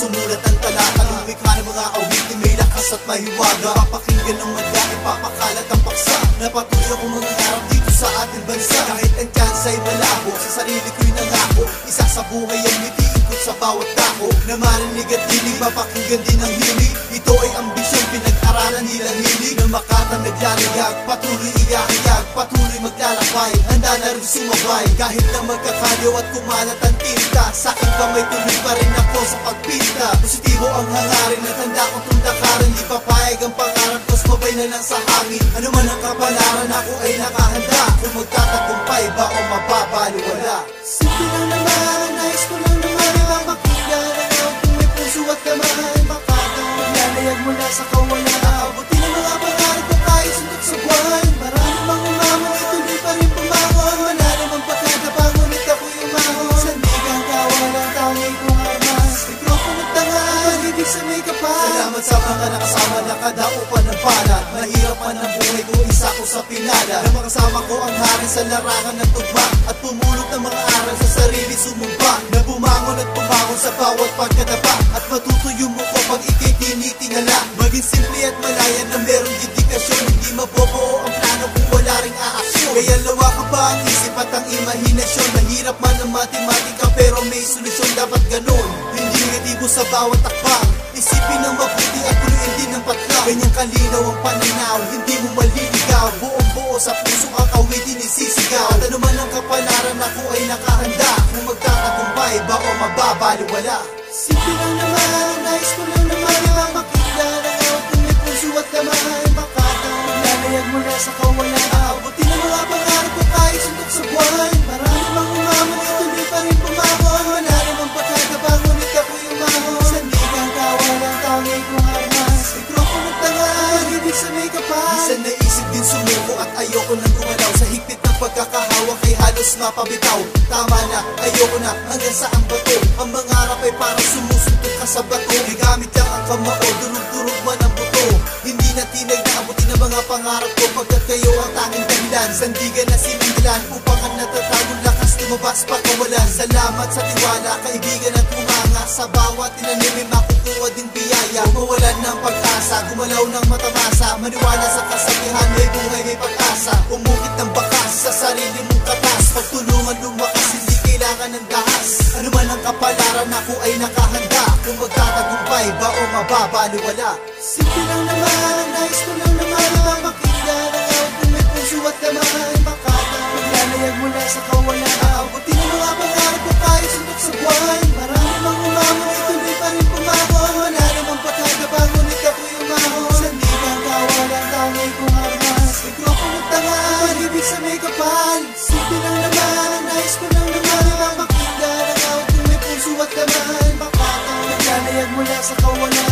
sumulat ang talata, lumikha ng mga awitin, may lakas at mahiwaga. Papakinggan ng madla, ipapakalat ang paksa, napatuloy akong mangarap dito sa ating bansa. Kahit ang chance ay malabo, sa sarili ko'y nangako, isa sa buhay ang ngiti ikot sa bawat dako. Na marinig at dinig, mapakinggan din ang hilig. Ito ay ambisyon, pinag-aralan nilang hilig. Na makatang naglalayag, patuloy iyakyag, patuloy maglalakbay, handa na rin sumabay. Kahit na magkakaliw at kumalat ang tinta, sa aking kamay tuloy pa rin ako sa pagpinta. Positibo ang hangarin at handa kong tundakarin, di papayag ang pangarap ko, sumabay na lang sa hangin. Ano man ang kapalaran, ako ay nakahanda. Kung magtatagumpay ba o mababaliwala. Simple lang naman, ang nais ko lang naman ay mapakinggan ang ako kung may puso at kamay. Makatang maglalayag mula sa kawalan, abutin ang mga pangarap ko kahit suntok sa buwan. Marami mang umamon, ituloy pa rin pumangon. Malalim ang pagkatapang, ngunit ako'y umahon. Sandigang kawalan, tangi kong armas, mikropono at tanga, pag-ibig sa may kapal. Salamat sa mga nakasama, nakadaupan ng palad. Mahirap man ang buhay ko, isa ko sa pinala. Na makasama ko ang hari sa larangan ng tugma, at pumulot ng mga aral sa sarili sumumpa. Na bumangon at pumangon sa bawat pagkatapa, at matutuyo mo ko pag ika'y tinitingala. Maging simple at malaya na merong dedikasyon, hindi mabobo ang plano kung wala ring aaksyon. Kaya lawakan pa ang isip at ang imahinasyon. Mahirap man ang matematika pero may solusyon, dapat ganun. Hindi negatibo sa bawat takbang, isipin ang mabuti at punuin din ng patlang. Ganyang kalinaw ang pananaw, hindi mo maliligaw. Buong buo sa puso ang awitin isisigaw. At ano man ang kapalaran, ako ay nakahanda. Kung magtatagumpay ba o mababaliwala. Simple lang naman, ang nais ko lang naman ay mamakinggan ang ako kung may puso at kamay. Makatang maglalayag mula sa kawalan, abutin ang mga pangarap ko kahit suntok sa buwan. Marami mang umamon, ituloy pa rin pumangon. Malalim ang pagkatapang, ngunit ako'y umahon. Sandigang kawalan, tangi kong armas, mikropono at tanga, pag-ibig sa may kapal. Minsan naisip din sumuko at ayoko nang gumalaw. Sa higpit ng pagkakahawak ay halos mapabitaw. Tama na, ayoko na, hanggang saan ba to? Ang mangarap ay parang sumusuntok ka sa bato. May gamit lang ang kamao, durug-durug man ang buto. Hindi na tinag na abutin ang mga pangarap ko, pagkat kayo ang tanging dahilan. Sandigan na sinindilan upang ang natatagong lakas lumabas pa kawalan. Salamat sa tiwala, kaibigan at humanga. Sa bawat tinanim may makukuha din biyaya. Mawalan ng pag-asa, gumalaw ng matamasa. Maniwala sa kasabihan, may buhay, may pag-asa. Umukit ng bakas sa sarili mong katas. Pagtulungan lumakas, hindi kailangan ng dahas. Ano man ang kapalaran, ako ay nakahanda. Kung magtatagumpay ba o mababaliwala. Simple lang naman, ang nais ko lang naman ay mamakinggan ang ako kung may puso at kamay. Makatang maglalayag mula sa kawalan, abutin ang mga pangarap ko kahit suntok sa buwan. Marami mang umamon, ituloy pa rin pumangon. Wala namang pagkatapang, ngunit ako'y umahon. Sandigang kawalan, tangi kong armas, mikropono at tanga, pag-ibig sa may kapal. Simple lang naman, ang nais ko lang naman ay mamakinggan ang ako kung may puso at kamay. Makatang maglalayag mula sa kawalan,